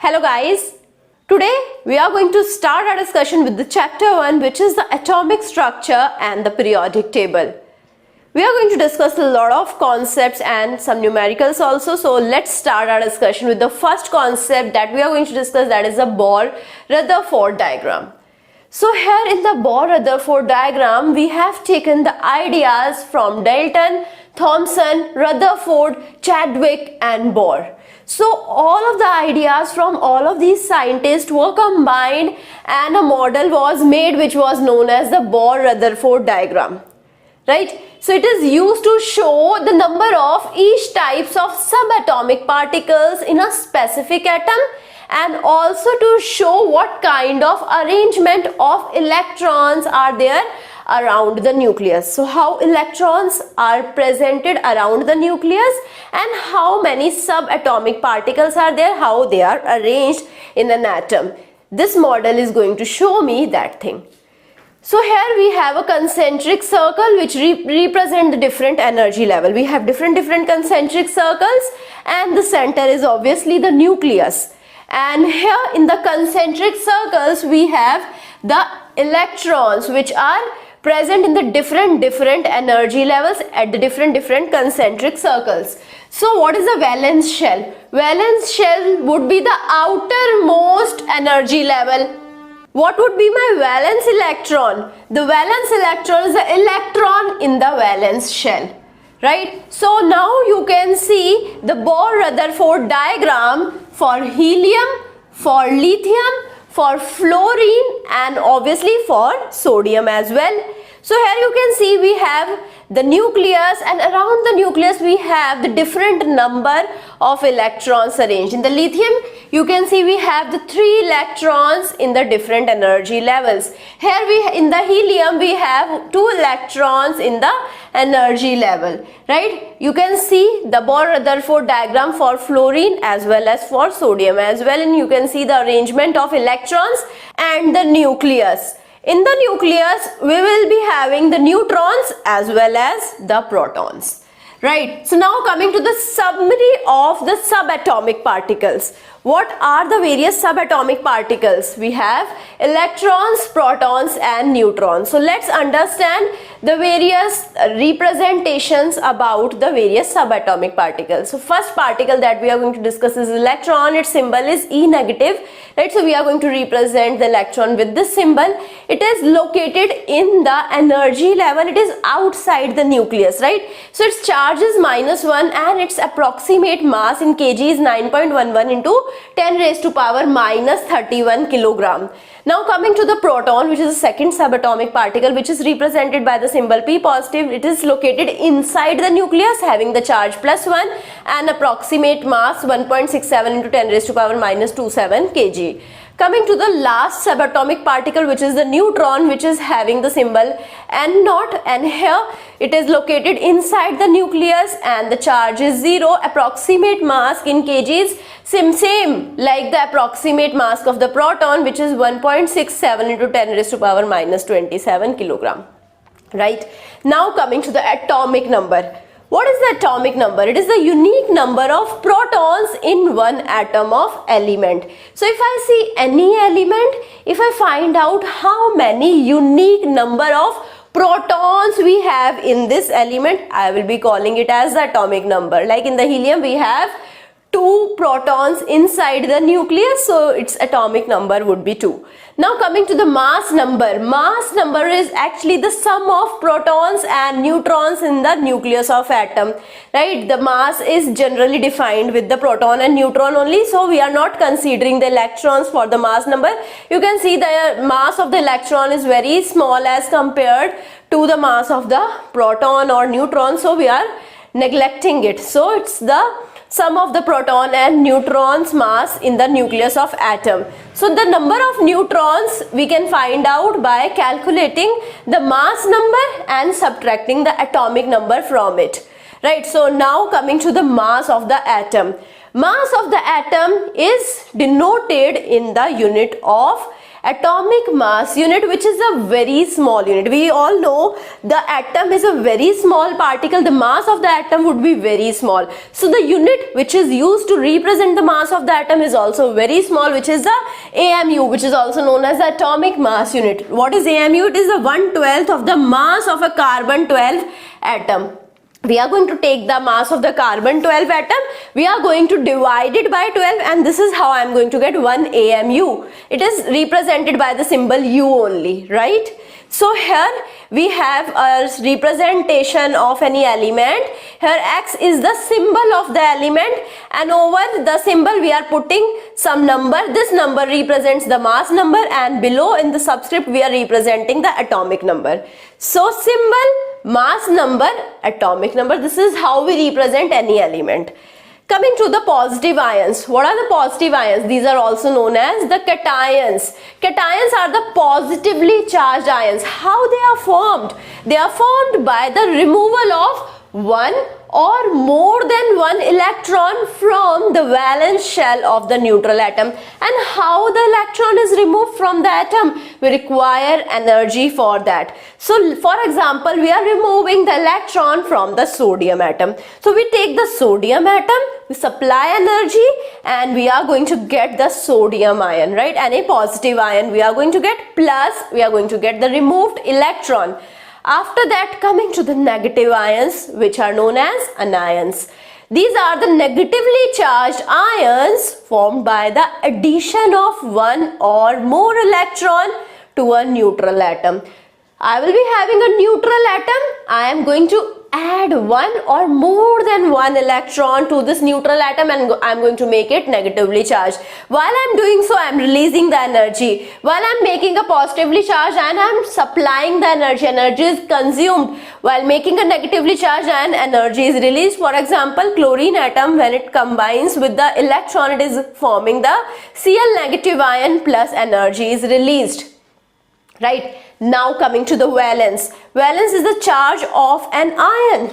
Hello guys, today we are going to start our discussion with the chapter 1, which is the atomic structure and the periodic table. We are going to discuss a lot of concepts and some numericals also. So let's start our discussion with the first concept that we are going to discuss, that is the Bohr-Rutherford diagram. So here in the Bohr-Rutherford diagram, we have taken the ideas from Dalton, Thomson, Rutherford, Chadwick and Bohr. So all of the ideas from all of these scientists were combined and a model was made which was known as the Bohr-Rutherford diagram, right? So it is used to show the number of each types of subatomic particles in a specific atom and also to show what kind of arrangement of electrons are there around the nucleus. So how electrons are presented around the nucleus and how many subatomic particles are there, how they are arranged in an atom. This model is going to show me that thing. So here we have a concentric circle which represent the different energy level. We have different concentric circles and the center is obviously the nucleus. And here in the concentric circles we have the electrons which are present in the different energy levels at the different concentric circles. So what is the valence shell? Valence shell would be the outermost energy level. What would be my valence electron? The valence electron is the electron in the valence shell, right? So now you can see the Bohr-Rutherford diagram for helium, for lithium, for fluorine and obviously for sodium as well. So here you can see we have the nucleus and around the nucleus we have the different number of electrons arranged. In the lithium you can see we have the 3 electrons in the different energy levels. Here in the helium we have 2 electrons in the energy level, right? You can see the Bohr-Rutherford diagram for fluorine as well as for sodium as well, and you can see the arrangement of electrons and the nucleus. In the nucleus we will be having the neutrons as well as the protons, right? So now coming to the summary of the subatomic particles. What are the various subatomic particles? We have electrons, protons and neutrons. So let's understand the various representations about the various subatomic particles. So first particle that we are going to discuss is electron. Its symbol is E negative, right? So we are going to represent the electron with this symbol. It is located in the energy level. It is outside the nucleus, right? So its charge is -1 and its approximate mass in kg is 9.11 into 10 raised to power -31 kilogram. Now coming to the proton, which is the second subatomic particle, which is represented by the symbol P positive. It is located inside the nucleus having the charge +1 and approximate mass 1.67 into 10 raised to power -27 kg. Coming to the last subatomic particle, which is the neutron, which is having the symbol N0, and here it is located inside the nucleus and the charge is 0. Approximate mass in kgs same like the approximate mass of the proton, which is 1.67 into 10 raised to power -27 kilogram, right? Now coming to the atomic number. What is the atomic number? It is the unique number of protons in one atom of element. So if I see any element, if I find out how many unique number of protons we have in this element, I will be calling it as the atomic number. Like in the helium we have 2 protons inside the nucleus, so its atomic number would be 2. Now coming to the mass number. Mass number is actually the sum of protons and neutrons in the nucleus of atom, right? The mass is generally defined with the proton and neutron only, so we are not considering the electrons for the mass number. You can see the mass of the electron is very small as compared to the mass of the proton or neutron, so we are neglecting it. So it's the sum of the proton and neutrons mass in the nucleus of atom. So the number of neutrons we can find out by calculating the mass number and subtracting the atomic number from it, right? So now coming to the mass of the atom. Mass of the atom is denoted in the unit of atomic mass unit, which is a very small unit. We all know the atom is a very small particle. The mass of the atom would be very small. So the unit which is used to represent the mass of the atom is also very small, which is the AMU, which is also known as the atomic mass unit. What is AMU? It is the 1/12 of the mass of a carbon-12 atom. We are going to take the mass of the carbon-12 atom, we are going to divide it by 12, and this is how I am going to get 1 AMU. It is represented by the symbol U only, right? So here we have a representation of any element. Here X is the symbol of the element, and over the symbol we are putting some number. This number represents the mass number, and below in the subscript we are representing the atomic number. So symbol, mass number, atomic number. This is how we represent any element. Coming to the positive ions. What are the positive ions? These are also known as the cations. Cations are the positively charged ions. How they are formed? They are formed by the removal of one or more than one electron from the valence shell of the neutral atom. And how the electron is removed from the atom? We require energy for that. So for example, we are removing the electron from the sodium atom. So we take the sodium atom, we supply energy, and we are going to get the sodium ion, right? And a positive ion we are going to get, plus we are going to get the removed electron. After that, coming to the negative ions, which are known as anions. These are the negatively charged ions formed by the addition of one or more electron to a neutral atom. I will be having a neutral atom. I am going to add one or more than one electron to this neutral atom, and I am going to make it negatively charged. While I am doing so, I am releasing the energy. While I am making a positively charged ion, I am supplying the energy. Energy is consumed. While making a negatively charged ion, energy is released. For example, chlorine atom, when it combines with the electron, it is forming the Cl negative ion, plus energy is released. Right, now coming to the valence. Valence is the charge of an ion.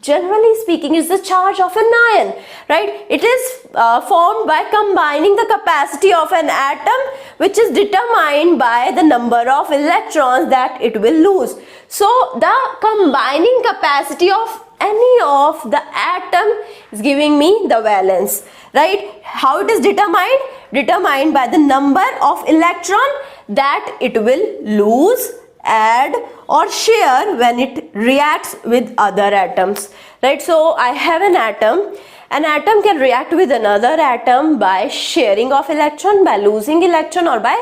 Generally speaking, is the charge of an ion, right? It is formed by combining the capacity of an atom, which is determined by the number of electrons that it will lose. So the combining capacity of any of the atom is giving me the valence, right? How it is determined? Determined by the number of electron that it will lose, add, or share when it reacts with other atoms, right? So I have an atom. An atom can react with another atom by sharing of electron, by losing electron, or by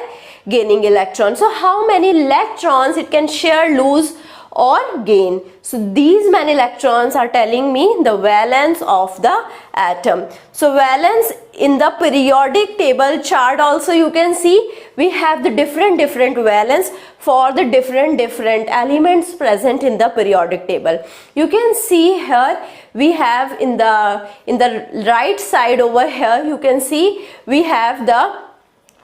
gaining electron. So how many electrons it can share, lose, or gain? So these many electrons are telling me the valence of the atom. So valence in the periodic table chart also you can see we have the different valence for the different elements present in the periodic table. You can see here we have in the right side over here, you can see we have the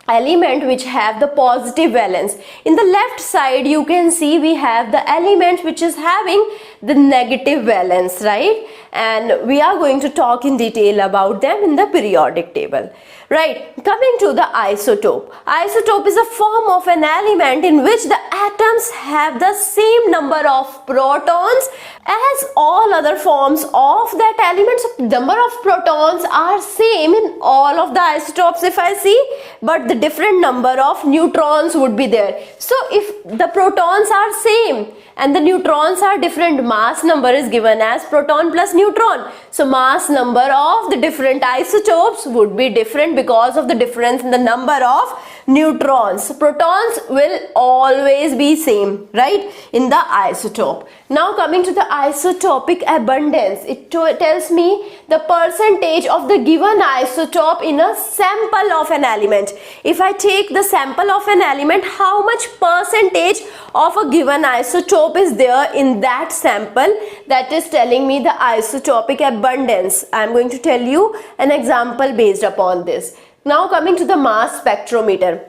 element which have the positive valence. In the left side you can see we have the element which is having the negative valence, right? And we are going to talk in detail about them in the periodic table. Right, coming to the isotope. Isotope is a form of an element in which the atoms have the same number of protons as all other forms of that element. So number of protons are same in all of the isotopes if I see, but the different number of neutrons would be there. So if the protons are same and the neutrons are different, mass number is given as proton plus neutron. So mass number of the different isotopes would be different because of the difference in the number of neutrons. Protons will always be same, right, in the isotope. Now coming to the isotopic abundance, it tells me the percentage of the given isotope in a sample of an element. If I take the sample of an element, how much percentage of a given isotope is there in that sample, that is telling me the isotopic abundance. I am going to tell you an example based upon this. Now coming to the mass spectrometer.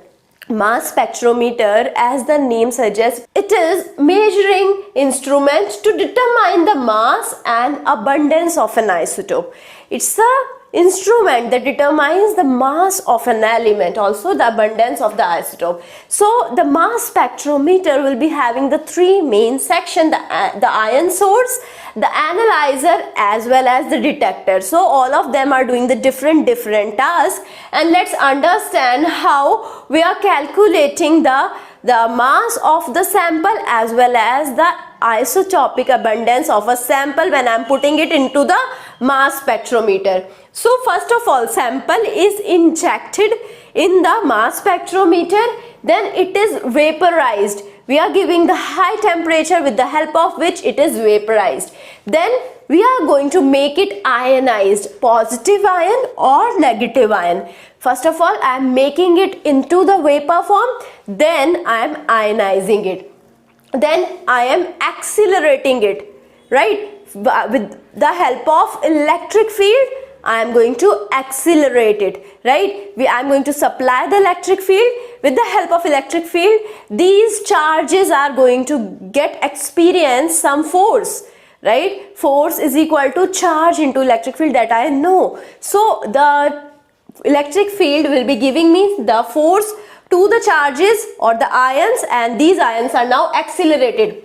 mass spectrometer, as the name suggests, it is measuring instrument to determine the mass and abundance of an isotope. It's a instrument that determines the mass of an element, also the abundance of the isotope. So the mass spectrometer will be having the three main sections, the ion source, the analyzer, as well as the detector. So all of them are doing the different tasks, and let's understand how we are calculating the mass of the sample as well as the isotopic abundance of a sample when I am putting it into the mass spectrometer. So first of all, sample is injected in the mass spectrometer, then it is vaporized. We are giving the high temperature with the help of which it is vaporized. Then we are going to make it ionized, positive ion or negative ion. First of all, I am making it into the vapor form, then I am ionizing it. Then I am accelerating it, right? With the help of electric field, I am going to accelerate it, right? I am going to supply the electric field. With the help of electric field, these charges are going to experience some force, right? Force is equal to charge into electric field, that I know. So the electric field will be giving me the force to the charges or the ions, and these ions are now accelerated.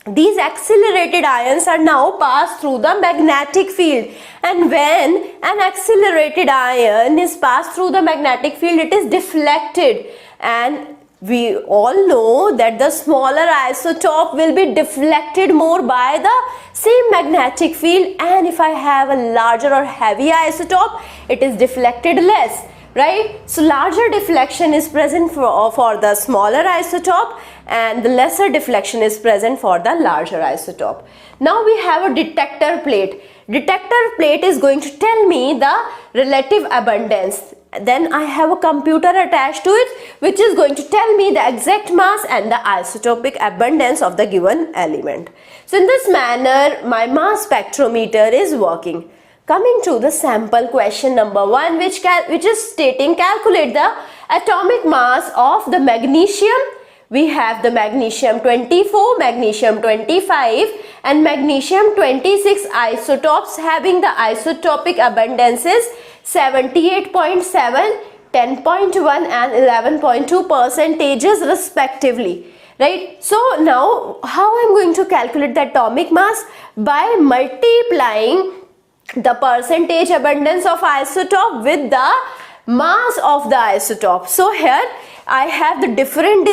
These accelerated ions are now passed through the magnetic field, and when an accelerated ion is passed through the magnetic field, it is deflected, and we all know that the smaller isotope will be deflected more by the same magnetic field, and if I have a larger or heavy isotope, it is deflected less, right? So larger deflection is present for the smaller isotope, and the lesser deflection is present for the larger isotope. Now we have a detector plate. Detector plate is going to tell me the relative abundance. Then I have a computer attached to it, which is going to tell me the exact mass and the isotopic abundance of the given element. So in this manner, my mass spectrometer is working. Coming to the sample question number 1, which is stating calculate the atomic mass of the magnesium. We have the magnesium 24, magnesium 25 and magnesium 26 isotopes having the isotopic abundances 78.7, 10.1 and 11.2 percentages respectively. Right? So now how I am going to calculate the atomic mass? By multiplying the percentage abundance of isotope with the mass of the isotope. So here I have the different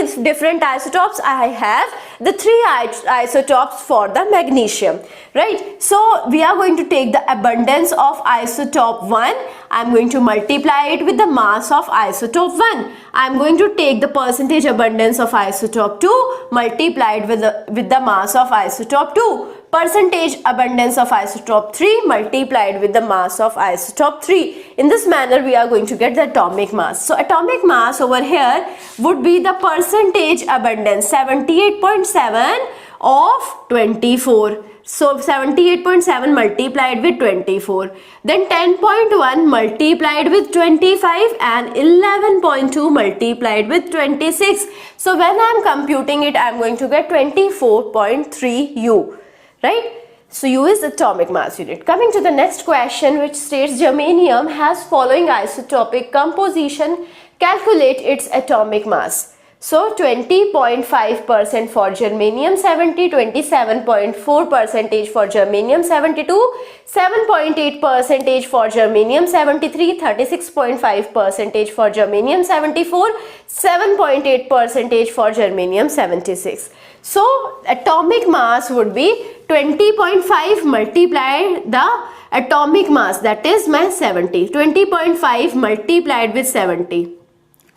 isotopes. I have the 3 isotopes for the magnesium, right? So we are going to take the abundance of isotope 1. I am going to multiply it with the mass of isotope 1. I am going to take the percentage abundance of isotope 2, multiply it with the mass of isotope 2. Percentage abundance of isotope 3 multiplied with the mass of isotope 3. In this manner, we are going to get the atomic mass. So atomic mass over here would be the percentage abundance 78.7 of 24. So 78.7 multiplied with 24. Then 10.1 multiplied with 25 and 11.2 multiplied with 26. So when I am computing it, I am going to get 24.3 U. Right? So U is atomic mass unit. Coming to the next question, which states germanium has following isotopic composition, calculate its atomic mass. So 20.5% for germanium 70, 27.4% for germanium 72, 7.8% for germanium 73, 36.5% for germanium 74, 7.8% for germanium 76. So atomic mass would be 20.5 multiplied the atomic mass, that is my 70. 20.5 multiplied with 70.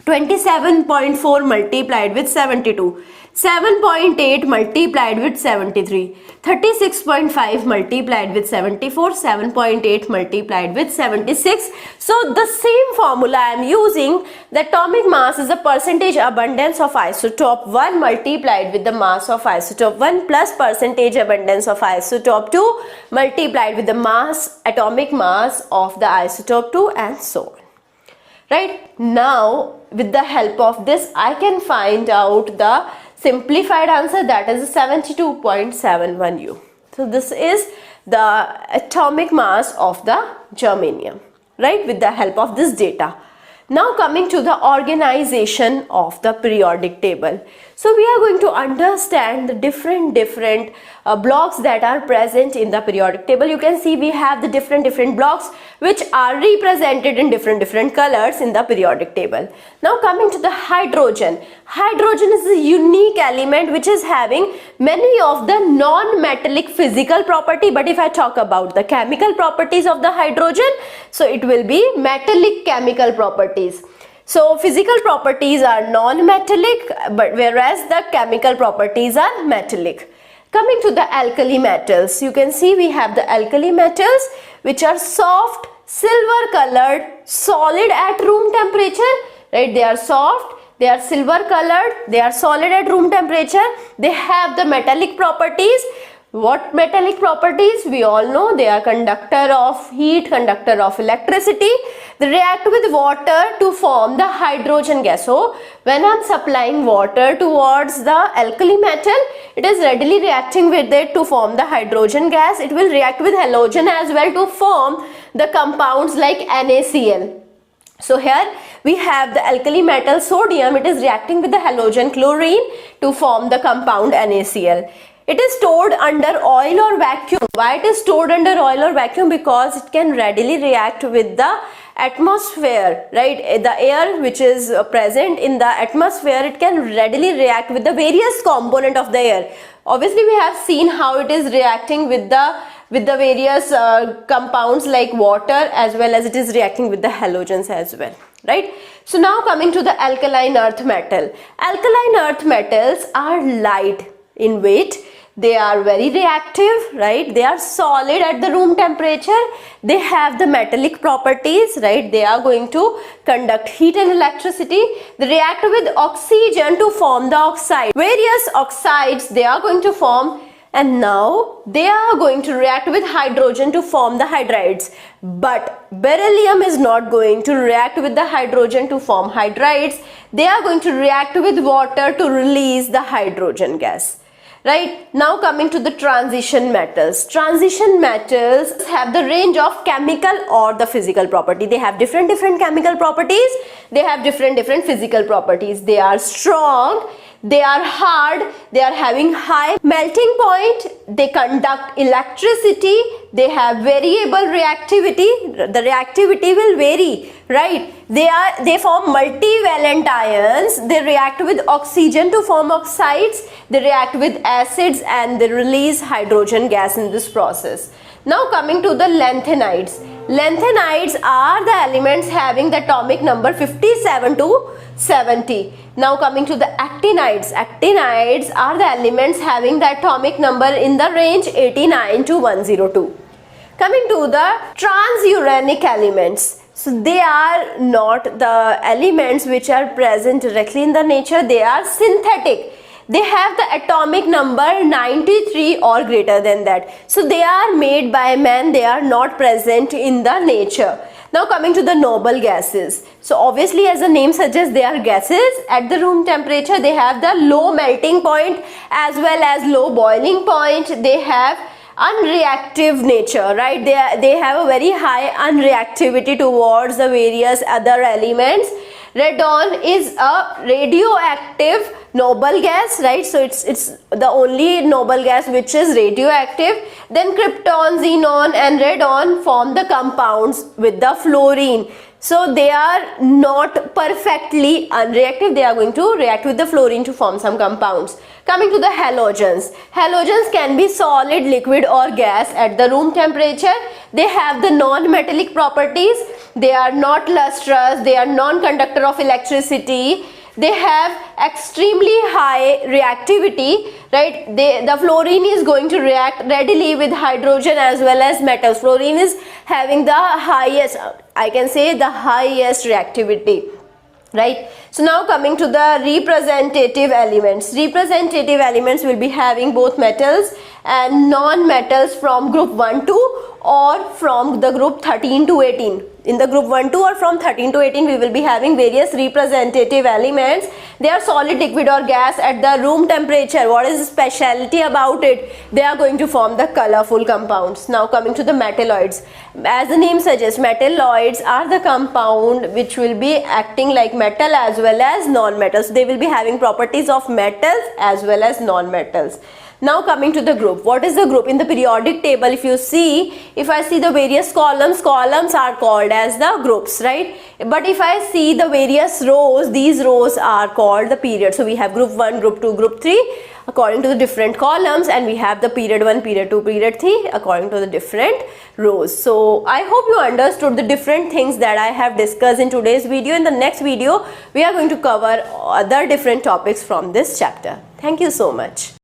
27.4 multiplied with 72, 7.8 multiplied with 73, 36.5 multiplied with 74, 7.8 multiplied with 76. So the same formula I am using. The atomic mass is the percentage abundance of isotope 1 multiplied with the mass of isotope 1 plus percentage abundance of isotope 2 multiplied with the atomic mass of the isotope 2 and so on. Right? Now with the help of this I can find out the simplified answer, that is 72.71 U. So this is the atomic mass of the germanium, right, with the help of this data. Now coming to the organization of the periodic table. So we are going to understand the different blocks that are present in the periodic table. You can see we have the different blocks which are represented in different colors in the periodic table. Now coming to the hydrogen. Hydrogen is a unique element which is having many of the non-metallic physical property, but if I talk about the chemical properties of the hydrogen, so it will be metallic chemical properties. So physical properties are non-metallic, but whereas the chemical properties are metallic. Coming to the alkali metals, you can see we have the alkali metals which are soft, silver colored, solid at room temperature, right? They are soft, they are silver colored, they are solid at room temperature, they have the metallic properties. What metallic properties? We all know they are conductor of heat, conductor of electricity. They react with water to form the hydrogen gas. So when I am supplying water towards the alkali metal, it is readily reacting with it to form the hydrogen gas. It will react with halogen as well to form the compounds like NaCl. So here we have the alkali metal sodium, it is reacting with the halogen chlorine to form the compound NaCl. It is stored under oil or vacuum. Why it is stored under oil or vacuum? Because it can readily react with the atmosphere, right? The air which is present in the atmosphere, it can readily react with the various component of the air. Obviously we have seen how it is reacting with the various compounds like water, as well as it is reacting with the halogens as well, right? So now coming to the alkaline earth metal. Alkaline earth metals are light in weight, they are very reactive, right? They are solid at the room temperature, they have the metallic properties, right? They are going to conduct heat and electricity. They react with oxygen to form the oxide. Various oxides they are going to form, and now they are going to react with hydrogen to form the hydrides. But beryllium is not going to react with the hydrogen to form hydrides. They are going to react with water to release the hydrogen gas. Right, now coming to the transition metals. Transition metals have the range of chemical or the physical property. They have different chemical properties. They have different physical properties. They are strong, they are hard, they are having high melting point, they conduct electricity, they have variable reactivity. The reactivity will vary, right? They form multivalent ions, they react with oxygen to form oxides, they react with acids, and they release hydrogen gas in this process. Now coming to the lanthanides. Lanthanides are the elements having the atomic number 57 to 70. Now coming to the actinides. Actinides are the elements having the atomic number in the range 89 to 102. Coming to the transuranic elements. So they are not the elements which are present directly in the nature, they are synthetic. They have the atomic number 93 or greater than that. So they are made by man, they are not present in the nature. Now coming to the noble gases. So obviously, as the name suggests, they are gases. At the room temperature, they have the low melting point as well as low boiling point. They have unreactive nature, right? They have a very high unreactivity towards the various other elements. Radon is a radioactive noble gas, right? So it's the only noble gas which is radioactive. Then krypton, xenon and radon form the compounds with the fluorine. So they are not perfectly unreactive, they are going to react with the fluorine to form some compounds. Coming to the halogens. Halogens can be solid, liquid or gas at the room temperature. They have the non-metallic properties. They are not lustrous, they are non-conductor of electricity. They have extremely high reactivity, right? The fluorine is going to react readily with hydrogen as well as metals. Fluorine is having the highest, I can say the highest reactivity, right? So now coming to the representative elements. Representative elements will be having both metals and non-metals from group 1 to or from the group 13 to 18. In the group 1, 2 or from 13 to 18 we will be having various representative elements. They are solid, liquid or gas at the room temperature. What is the speciality about it? They are going to form the colorful compounds. Now coming to the metalloids. As the name suggests, metalloids are the compound which will be acting like metal as well as non-metals. They will be having properties of metals as well as non-metals. Now coming to the group. What is the group? In the periodic table, if you see, if I see the various columns are called as the groups, right? But if I see the various rows, these rows are called the period. So we have group 1, group 2, group 3 according to the different columns, and we have the period 1, period 2, period 3 according to the different rows. So I hope you understood the different things that I have discussed in today's video. In the next video, we are going to cover other different topics from this chapter. Thank you so much.